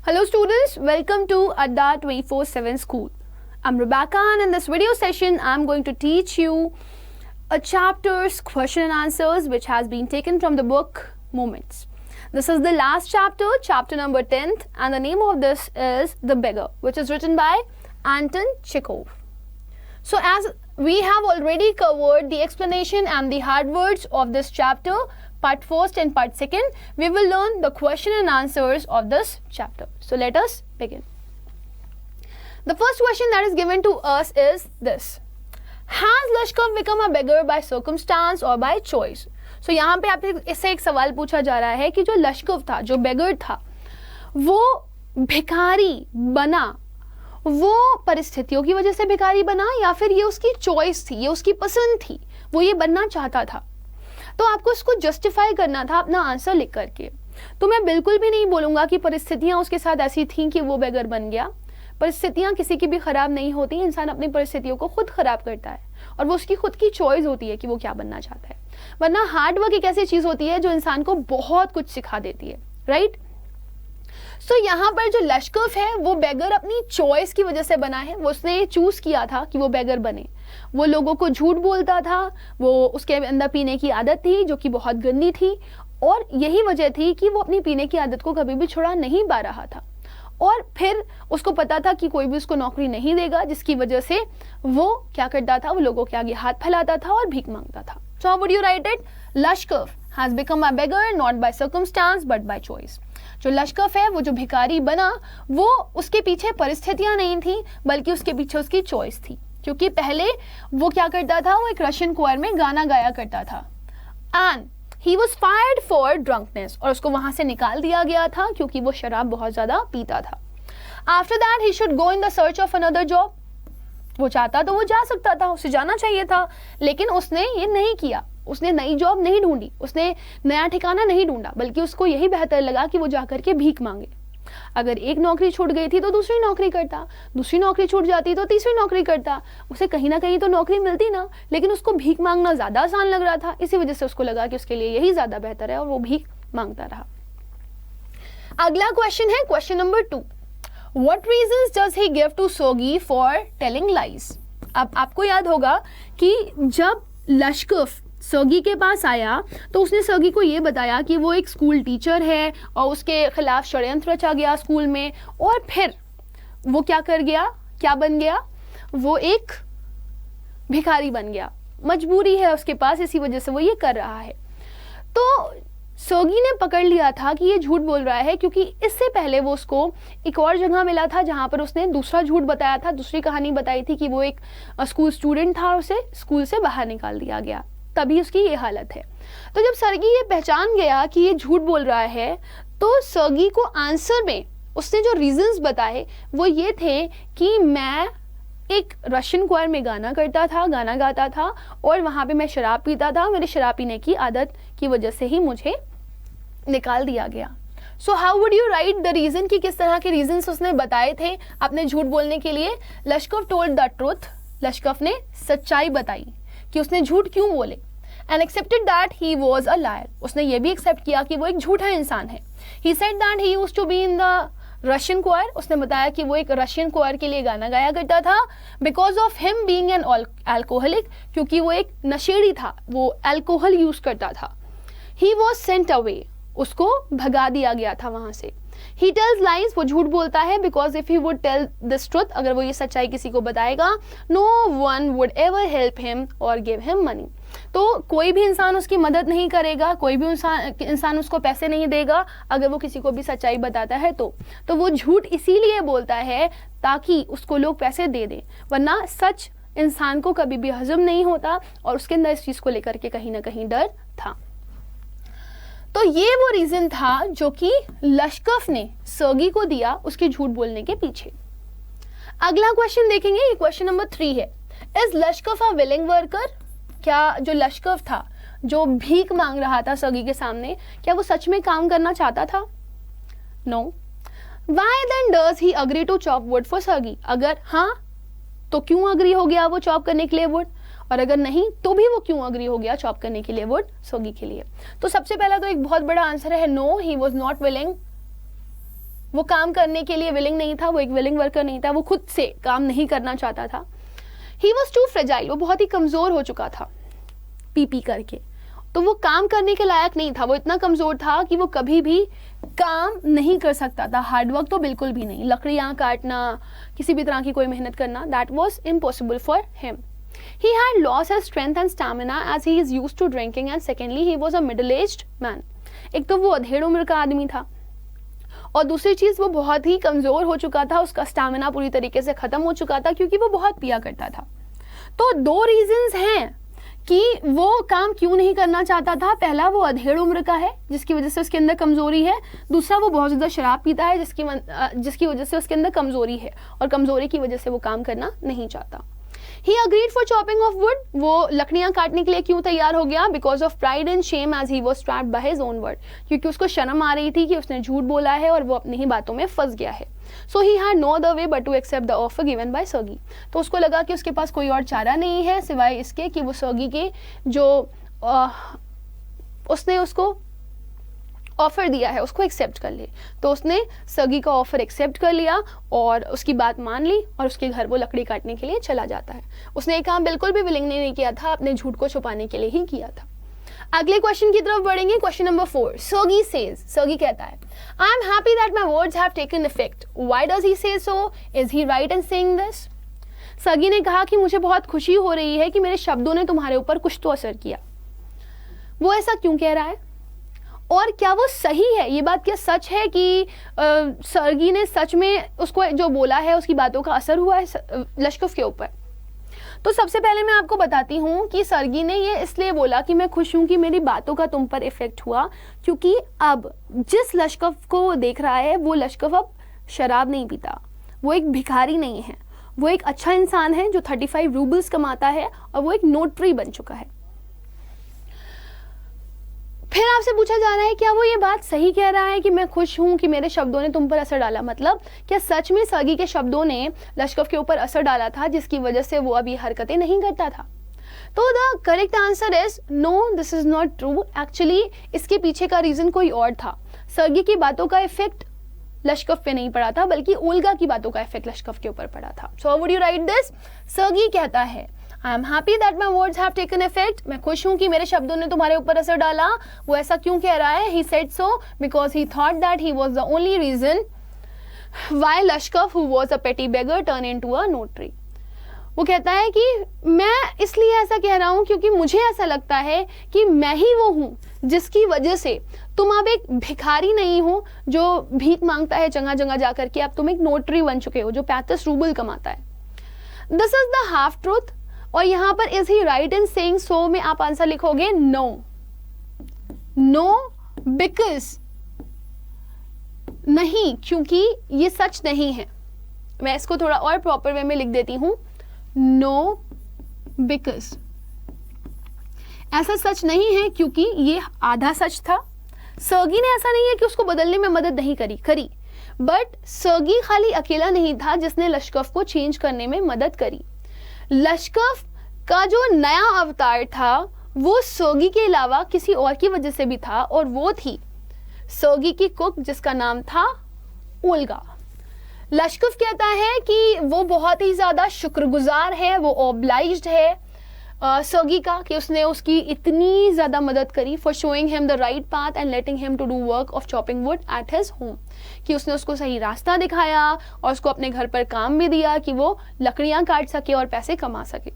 Hello students, welcome to Adda 24/7 School. I'm Rebecca and in this video session I'm going to teach you a chapter's question and answers which has been taken from the book Moments. This is the last chapter, chapter number 10th, and the name of this is The Beggar, which is written by Anton Chekhov. So as we have already covered the explanation and the hard words of this chapter, part first and part second, we will learn the question and answers of this chapter. So let us begin. The first question that is given to us is this: Has Lashkov become a beggar by circumstance or by choice? So यहाँ पे आपसे इससे एक सवाल पूछा जा रहा है कि जो लश्कव था, जो बेगर था, वो भिखारी बना, वो परिस्थितियों की वजह से भिखारी बना या फिर ये उसकी चॉइस थी, ये उसकी पसंद थी, वो ये बनना चाहता था? तो आपको इसको जस्टिफाई करना था अपना आंसर लिख करके. तो मैं बिल्कुल भी नहीं बोलूंगा कि परिस्थितियां उसके साथ ऐसी थीं कि वो बेगर बन गया. परिस्थितियां किसी की भी खराब नहीं होती, इंसान अपनी परिस्थितियों को खुद खराब करता है और वो उसकी खुद की चॉइस होती है कि वो क्या बनना चाहता है. वरना हार्ड वर्क एक ऐसी चीज होती है जो इंसान को बहुत कुछ सिखा देती है, राइट? सो यहाँ पर जो लश्कव है वो बेगर अपनी चॉइस की वजह से बना है. वो उसने चूज किया था कि वो बेगर बने. वो लोगों को झूठ बोलता था, वो उसके अंदर पीने की आदत थी जो कि बहुत गंदी थी और यही वजह थी कि वो अपनी पीने की आदत को कभी भी छुड़ा नहीं पा रहा था. और फिर उसको पता था कि कोई भी उसको नौकरी नहीं देगा, जिसकी वजह से वो क्या करता था, वो लोगों के आगे हाथ फैलाता था और भीख मांगता था. So how would you write it? Lushkoff has become a beggar not by circumstance but by choice. जो लश्कव है, वो जो भिखारी बना, वो उसके पीछे परिस्थितियां नहीं थी बल्कि उसके पीछे उसकी चॉइस थी. क्योंकि पहले वो क्या करता था, वो एक रशियन क्वायर में गाना गाया करता था and he was fired for drunkenness, और उसको वहां से निकाल दिया गया था क्योंकि वो शराब बहुत ज्यादा पीता था. After that he should go in the search of another job. वो चाहता तो वो जा सकता था, उसे जाना चाहिए था, लेकिन उसने ये नहीं किया. उसने नई जॉब नहीं ढूंढी, उसने नया ठिकाना नहीं ढूंढा, बल्कि उसको यही बेहतर लगा कि वो जाकर के भीख मांगे. अगर एक नौकरी छूट गई थी तो दूसरी नौकरी करता, दूसरी नौकरी छूट जाती तो तीसरी नौकरी करता. उसे कहीं ना कहीं तो नौकरी मिलती ना, लेकिन उसको भीख मांगना ज्यादा आसान लग रहा था. इसी वजह से उसको लगा कि उसके लिए यही ज्यादा बेहतर है और वो भीख मांगता रहा. अगला क्वेश्चन है question number 2. What reasons does he give to Sogi for telling lies? अब आपको याद होगा कि जब लश्कव सोगी के पास आया तो उसने सोगी को ये बताया कि वो एक स्कूल टीचर है और उसके खिलाफ षड्यंत्र रचा गया स्कूल में, और फिर वो क्या कर गया, क्या बन गया, वो एक भिखारी बन गया. मजबूरी है उसके पास, इसी वजह से वो ये कर रहा है. तो सोगी ने पकड़ लिया था कि ये झूठ बोल रहा है, क्योंकि इससे पहले वो उसको एक और जगह मिला था जहां पर उसने दूसरा झूठ बताया था, दूसरी कहानी बताई थी कि वो एक स्कूल स्टूडेंट था और उसे स्कूल से बाहर निकाल दिया गया, तभी उसकी ये हालत है. तो जब सर्गी ये पहचान गया कि ये झूठ बोल रहा है, तो सर्गी को आंसर में उसने जो रीजंस बताए वो ये थे कि मैं एक रशियन क्वायर में गाना करता था, गाना गाता था, और वहां पे मैं शराब पीता था. मेरे शराब पीने की आदत की वजह से ही मुझे निकाल दिया गया. So how would you write the reason, कि किस तरह के रीजंस उसने बताए थे अपने झूठ बोलने के लिए? लश्कव टोल्ड द ट्रुथ. लश्कव ने सच्चाई बताई कि उसने झूठ क्यों बोले. And accepted that he was a liar. उसने ये भी एक्सेप्ट किया कि वो एक झूठा इंसान है. He said that he used to be in the Russian choir. उसने बताया कि वो एक रशियन क्वायर के लिए गाना गाया करता था because of him being an alcoholic, क्योंकि वो एक नशेड़ी था, वो अल्कोहल यूज करता था. He was sent away. उसको भगा दिया गया था वहां से. He tells lies. वो झूठ बोलता है because if he would tell this truth, अगर वो ये सच्चाई किसी को बताएगा, no one would ever help him or give him money. तो कोई भी इंसान उसकी मदद नहीं करेगा, कोई भी इंसान उसको पैसे नहीं देगा अगर वो किसी को भी सच्चाई बताता है. तो वो झूठ इसीलिए बोलता है ताकि उसको लोग पैसे दे दें, वरना सच इंसान को कभी भी हजम नहीं होता और उसके अंदर इस चीज को लेकर के कहीं ना कहीं डर था. तो ये वो रीजन था जो कि लश्कव ने सर्गी को दिया उसके झूठ बोलने के पीछे. अगला क्वेश्चन देखेंगे, ये क्वेश्चन नंबर 3 है. Is Lushkoff a willing worker? क्या जो लश्कव था, जो भीख मांग रहा था सर्गी के सामने, क्या वो सच में काम करना चाहता था? No. Why then does he agree to chop wood for Sergei? अगर हाँ तो क्यों अग्री हो गया वो चॉप करने के लिए वुड, और अगर नहीं तो भी वो क्यों अग्री हो गया चॉप करने के लिए वुड सोगी के लिए? तो सबसे पहला तो एक बहुत बड़ा आंसर है no, he was not willing वो काम करने के लिए विलिंग नहीं था, वो एक विलिंग वर्कर नहीं था, वो खुद से काम नहीं करना चाहता था। ही वॉज टू फ्रेजाइल, वो बहुत ही कमज़ोर हो चुका था पी करके, तो वो काम करने के लायक नहीं था। वो इतना कमज़ोर था कि वो कभी भी काम नहीं कर सकता था, हार्डवर्क तो बिल्कुल भी नहीं, लकड़ियाँ काटना, किसी भी तरह की कोई मेहनत करना, that was impossible for him. He had lost his strength and stamina as he is used to drinking, and secondly he was a middle-aged man. एक तो वो अधेड़ उम्र का आदमी था, और दूसरी चीज़ वो बहुत ही कमज़ोर हो चुका था, उसका स्टैमिना पूरी तरीके से ख़त्म हो चुका था क्योंकि वो बहुत पिया करता था। तो दो रीजंस हैं कि वो काम क्यों नहीं करना चाहता था। पहला, वो अधेड़ उम्र का है जिसकी वजह से उसके अंदर कमज़ोरी है। दूसरा, वो बहुत ज़्यादा शराब पीता है जिसकी वजह से उसके अंदर कमज़ोरी है, और कमज़ोरी की वजह से वो काम करना नहीं चाहता। He agreed for chopping of wood. वो लकड़ियाँ काटने के लिए क्यों तैयार हो गया? Because of pride and shame as he was trapped by his own word. क्योंकि उसको शर्म आ रही थी कि उसने झूठ बोला है और वो अपनी ही बातों में फंस गया है। So he had no other way but to accept the offer given by Sergei. तो उसको लगा कि उसके पास कोई और चारा नहीं है सिवाय इसके कि वो सर्गी के जो उसने उसको ऑफर दिया है उसको एक्सेप्ट कर ले। तो उसने सर्गी का ऑफर एक्सेप्ट कर लिया और उसकी बात मान ली, और उसके घर वो लकड़ी काटने के लिए चला जाता है। उसने ये काम बिल्कुल भी विलिंग नहीं किया था, अपने झूठ को छुपाने के लिए ही किया था। अगले क्वेश्चन की तरफ बढ़ेंगे। Question number 4। Sergei says, Sergei कहता है, I am happy that my words have taken effect. Why does he say so? Is he right in saying this? Sergei ने कहा कि मुझे बहुत खुशी हो रही है कि मेरे शब्दों ने तुम्हारे ऊपर कुछ तो असर किया। वो ऐसा क्यों कह रहा है और क्या वो सही है? ये बात क्या सच है कि सर्गी ने सच में उसको जो बोला है उसकी बातों का असर हुआ है लश्कफ के ऊपर? तो सबसे पहले मैं आपको बताती हूँ कि सर्गी ने ये इसलिए बोला कि मैं खुश हूँ कि मेरी बातों का तुम पर इफेक्ट हुआ, क्योंकि अब जिस लश्कफ को वो देख रहा है वो लश्कफ अब शराब नहीं पीता, वो एक भिखारी नहीं है, वो एक अच्छा इंसान है जो 35 रूबल्स कमाता है और वो एक नोटरी बन चुका है। फिर आपसे पूछा जा रहा है क्या वो ये बात सही कह रहा है कि मैं खुश हूं कि मेरे शब्दों ने तुम पर असर डाला? मतलब क्या सच में सर्गी के शब्दों ने लश्कफ के ऊपर असर डाला था जिसकी वजह से वो अभी हरकतें नहीं करता था? तो the correct answer is no, this is not true. Actually इसके पीछे का रीजन कोई और था। सर्गी की बातों का इफेक्ट लश्कफ पे नहीं पड़ा था, बल्कि ओल्गा की बातों का इफेक्ट लश्कफ के ऊपर पड़ा था। So would you write this? Sergei कहता है, I am happy that my words have taken effect. मैं खुश हूं कि मेरे शब्दों ने तुम्हारे ऊपर असर डाला। वो ऐसा क्यों कह रहा है? He said so because he thought that he was the only reason why Lushkoff who was a petty beggar turn into a notary. वो कहता है कि मैं इसलिए ऐसा कह रहा हूं क्योंकि मुझे ऐसा लगता है कि मैं ही वो हूं जिसकी वजह से तुम अब एक भिखारी नहीं हो जो भीख मांगता है जगह जगह जाकर के, अब तुम एक नोटरी बन चुके हो जो 35 रूबल कमाता है। This is the half truth. और यहां पर is he right in saying so में आप आंसर लिखोगे नो, नो बिकॉज, नहीं क्योंकि ये सच नहीं है। मैं इसको थोड़ा और प्रॉपर वे में लिख देती हूं, नो बिकॉज ऐसा सच नहीं है क्योंकि ये आधा सच था। सर्गी ने ऐसा नहीं है कि उसको बदलने में मदद नहीं करी, बट सर्गी खाली अकेला नहीं था जिसने लश्कफ को चेंज करने में मदद करी। लश्कफ का जो नया अवतार था वो सर्गी के अलावा किसी और की वजह से भी था, और वो थी सर्गी की कुक जिसका नाम था ओल्गा। लश्कफ कहता है कि वो बहुत ही ज़्यादा शुक्रगुजार है, वो ऑब्लाइज्ड है सर्गी का कि उसने उसकी इतनी ज़्यादा मदद करी, for showing him the right path and letting him to do work of chopping wood at his home, कि उसने उसको सही रास्ता दिखाया और उसको अपने घर पर काम भी दिया कि वो लकड़ियाँ काट सके और पैसे कमा सके।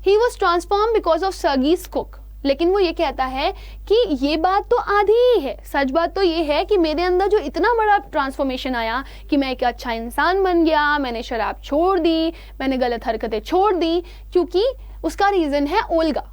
He was transform because of Sergei's cook. लेकिन वो ये कहता है कि ये बात तो आधी ही है, सच बात तो ये है कि मेरे अंदर जो इतना बड़ा ट्रांसफॉर्मेशन आया कि मैं एक अच्छा इंसान बन गया, मैंने शराब छोड़ दी, मैंने गलत हरकतें छोड़ दी, क्योंकि उसका रीजन है Olga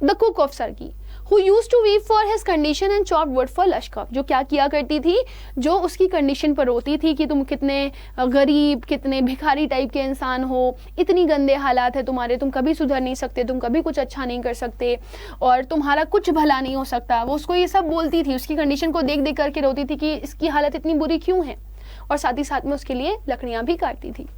the cook of Sergei, who used to weep for his condition and chopped wood for लश्कफ, जो क्या किया करती थी, जो उसकी कंडीशन पर रोती थी कि तुम कितने गरीब, कितने भिखारी टाइप के इंसान हो, इतनी गंदे हालात है तुम्हारे, तुम कभी सुधर नहीं सकते, तुम कभी कुछ अच्छा नहीं कर सकते और तुम्हारा कुछ भला नहीं हो सकता। वो उसको ये सब बोलती थी, उसकी कंडीशन को देख देख करके रोती थी कि इसकी हालत इतनी बुरी क्यों है, और साथ ही साथ में उसके लिए लकड़ियाँ भी काटती थी।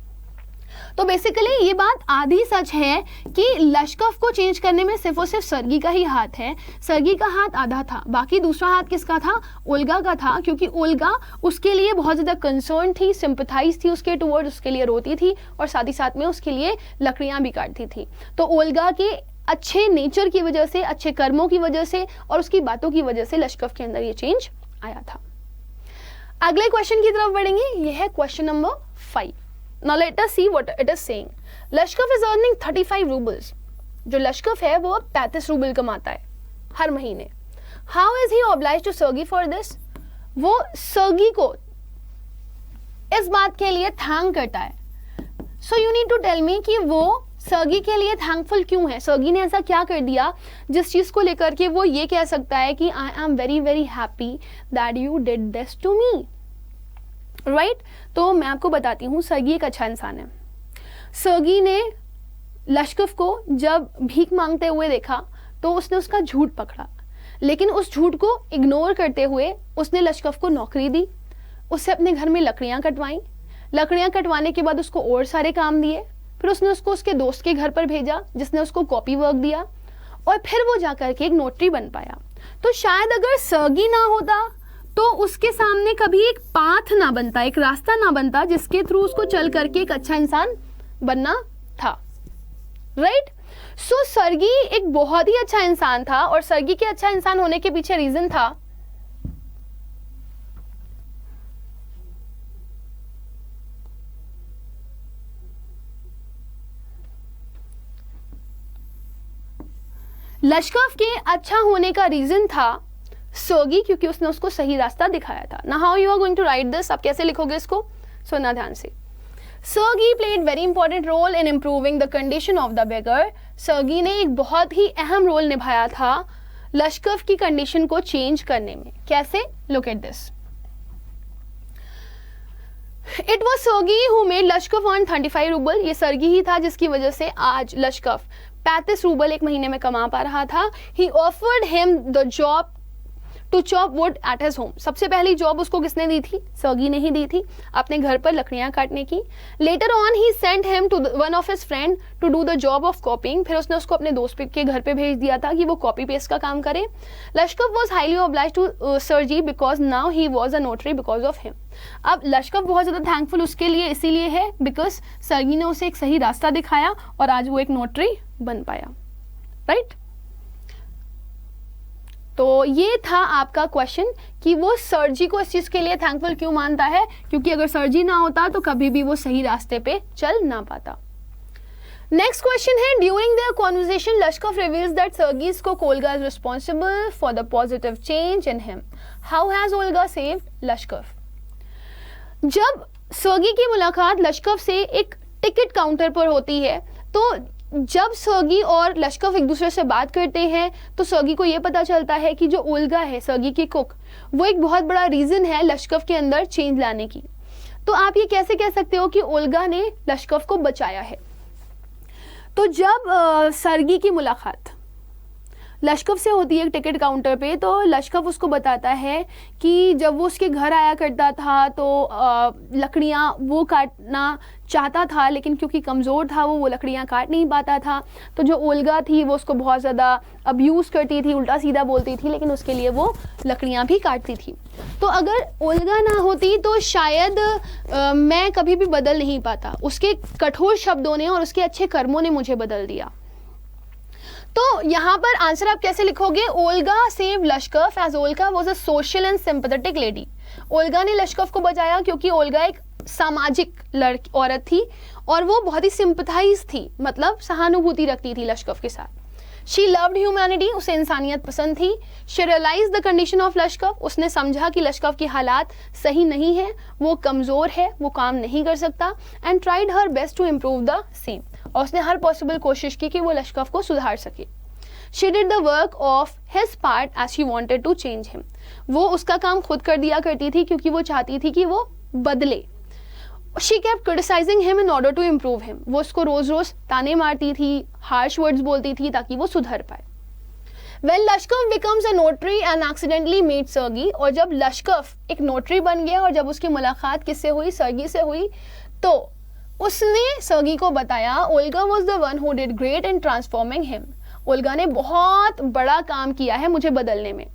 तो बेसिकली ये बात आधी सच है कि लश्कफ को चेंज करने में सिर्फ और सिर्फ सर्गी का ही हाथ है। सर्गी का हाथ आधा था, बाकी दूसरा हाथ किसका था? ओल्गा का था, क्योंकि ओल्गा उसके लिए बहुत ज़्यादा कंसर्न थी, सिंपथाइज थी उसके टुवर्ड्स, उसके लिए रोती थी और साथ ही साथ में उसके लिए लकड़ियाँ भी काटती थी। तो ओल्गा के अच्छे नेचर की वजह से, अच्छे कर्मों की वजह से और उसकी बातों की वजह से लश्कफ के अंदर ये चेंज आया था। अगले क्वेश्चन की तरफ बढ़ेंगे, यह है question number 5। Now let us see what it is saying. लश्कफ is earning 35 rubles. जो लश्कफ है वो 35 रूबल कमाता है हर महीने। How is he obliged to सर्गी for this? वो सर्गी को इस बात के लिए थैंक करता है। So you need to tell me कि वो सर्गी के लिए थैंकफुल क्यों है? सर्गी ने ऐसा क्या कर दिया जिस चीज़ को लेकर के वो ये कह सकता है कि I am very very happy that you did this to me. Right तो मैं आपको बताती हूँ, सर्गी एक अच्छा इंसान है। सर्गी ने लश्कफ को जब भीख मांगते हुए देखा तो उसने उसका झूठ पकड़ा, लेकिन उस झूठ को इग्नोर करते हुए उसने लश्कफ को नौकरी दी, उससे अपने घर में लकड़ियाँ कटवाईं। लकड़ियाँ कटवाने के बाद उसको और सारे काम दिए, फिर उसने उसको उसके दोस्त के घर पर भेजा जिसने उसको कॉपी वर्क दिया और फिर वो जाकर के एक नोटरी बन पाया। तो शायद अगर सर्गी ना होता तो उसके सामने कभी एक पाथ ना बनता, एक रास्ता ना बनता जिसके थ्रू उसको चल करके एक अच्छा इंसान बनना था। राइट सो सर्गी एक बहुत ही अच्छा इंसान था और सर्गी के अच्छा इंसान होने के पीछे रीजन था लश्कफ के अच्छा होने का रीजन था सर्गी, क्योंकि उसने उसको सही रास्ता दिखाया था। ना how you are going to write this, आप कैसे लिखोगे इसको, सुनना ध्यान से। Sergei played very important role in improving the condition of the beggar. Sergei ने एक बहुत ही अहम रोल निभाया था लश्कफ की कंडीशन को चेंज करने में। कैसे? Look at this. It was Sergei who made Lushkoff earn 35 rouble. ये सर्गी ही था जिसकी वजह से आज लश्कफ 35 रूबल एक महीने में कमा पा रहा था। He offered him the job to chop wood at his home. सबसे पहली जॉब उसको किसने दी थी? सर्गी ने ही दी थी, अपने घर पर लकड़ियां काटने की। Later on he sent him to one of his friend to do the job of chopping. फिर उसने उसको अपने दोस्त के घर पे भेज दिया था कि वो कॉपी पेस्ट का काम करे। Lushkoff was highly obliged to Sergei because now he was a notary because of him. अब लश्कफ बहुत ज़्यादा थैंकफुल उसके लिए इसीलिए है बिकॉज सर्गी ने उसे एक सही रास्ता दिखाया और आज वो एक नोटरी बन पाया। राइट तो ये था आपका क्वेश्चन कि वो सर्जी को इस चीज के लिए थैंकफुल क्यों मानता है, क्योंकि अगर सर्जी ना होता तो कभी भी वो सही रास्ते पे चल ना पाता। नेक्स्ट क्वेश्चन है, during their conversation Lushkoff reveals that Sergei Skok Olga is responsible for the positive change in him. How has Olga saved लश्कफ? जब सर्गी की मुलाकात लश्कफ से एक टिकट काउंटर पर होती है तो जब सर्गी और लश्कफ एक दूसरे से बात करते हैं तो सर्गी को यह पता चलता है कि जो ओल्गा है सर्गी की कुक, वो एक बहुत बड़ा रीजन है लश्कफ के अंदर चेंज लाने की। तो आप ये कैसे कह सकते हो कि ओल्गा ने लश्कफ को बचाया है? तो जब सर्गी की मुलाकात लश्कफ से होती है टिकट काउंटर पे तो लश्कफ उसको बताता है कि जब वो उसके घर आया करता था तो लकड़ियाँ वो काटना चाहता था, लेकिन क्योंकि कमज़ोर था वो लकड़ियाँ काट नहीं पाता था। तो जो ओल्गा थी वो उसको बहुत ज़्यादा अब्यूज़ करती थी, उल्टा सीधा बोलती थी, लेकिन उसके लिए वो लकड़ियाँ भी काटती थी। तो अगर ओल्गा ना होती तो शायद मैं कभी भी बदल नहीं पाता। उसके कठोर शब्दों ने और उसके अच्छे कर्मों ने मुझे बदल दिया। तो यहाँ पर आंसर आप कैसे लिखोगे? Olga save Lushkoff as Olga was a social and sympathetic lady. Olga ने लश्कफ को बचाया क्योंकि ओल्गा एक सामाजिक औरत थी और वो बहुत ही सिंपथाइज थी, मतलब सहानुभूति रखती थी लश्कफ के साथ। शी लव्ड ह्यूमैनिटी, उसे इंसानियत पसंद थी। She realise the condition of Lushkoff, उसने समझा कि लश्कफ की हालात सही नहीं है, वो कमज़ोर है, वो काम नहीं कर सकता। And tried her best to improve the same, और उसने हर पॉसिबल कोशिश की कि वो लश्कफ को सुधार सके। She did the work of his part as she wanted to change him, वो उसका काम खुद कर दिया करती थी क्योंकि वो चाहती थी कि वो बदले। She kept criticising him in order to improve him, वो उसको रोज रोज ताने मारती थी, हार्श वर्ड्स बोलती थी ताकि वो सुधर पाए। When लश्कफ becomes a notary and accidentally meets सर्गी, और जब लश्कफ एक नोटरी बन गया और जब उसकी मुलाकात किससे हुई? सर्गी से हुई। तो उसने सर्गी को बताया Olga was the one who did great in transforming him, Olga ने बहुत बड़ा काम किया है मुझे बदलने में।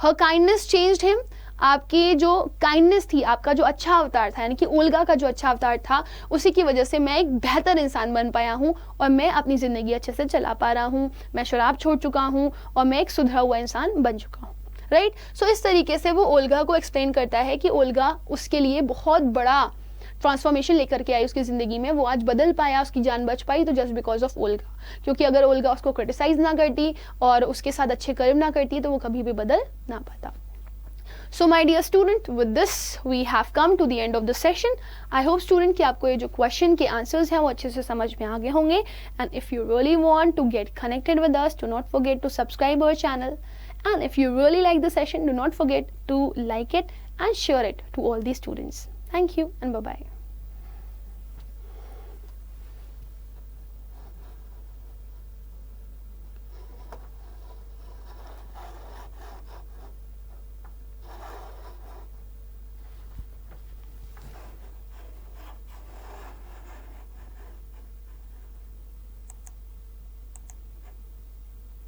हर काइंडनेस चेंज्ड हिम, आपकी जो काइंडनेस थी, आपका जो अच्छा अवतार था, यानी कि ओल्गा का जो अच्छा अवतार था, उसी की वजह से मैं एक बेहतर इंसान बन पाया हूँ और मैं अपनी ज़िंदगी अच्छे से चला पा रहा हूँ, मैं शराब छोड़ चुका हूँ और मैं एक सुधरा हुआ इंसान बन चुका हूँ। राइट, सो इस तरीके से वो ओल्गा को एक्सप्लेन करता है कि ओल्गा उसके लिए बहुत बड़ा ट्रांसफॉर्मेशन लेकर के आई उसकी ज़िंदगी में, वो आज बदल पाया, उसकी जान बच पाई, तो जस्ट बिकॉज ऑफ ओल्गा। क्योंकि अगर ओल्गा उसको क्रिटिसाइज ना करती और उसके साथ अच्छे कर्म ना करती तो वो कभी भी बदल ना पाता। So my dear student, with this we have come to the end of the session. I hope student कि आपको ये जो question के answers हैं वो अच्छे से समझ में आ गए होंगे। And if you really want to get connected with us, do not forget to subscribe our channel. And if you really like the session, do not forget to like it and share it to all the students. Thank you and bye-bye.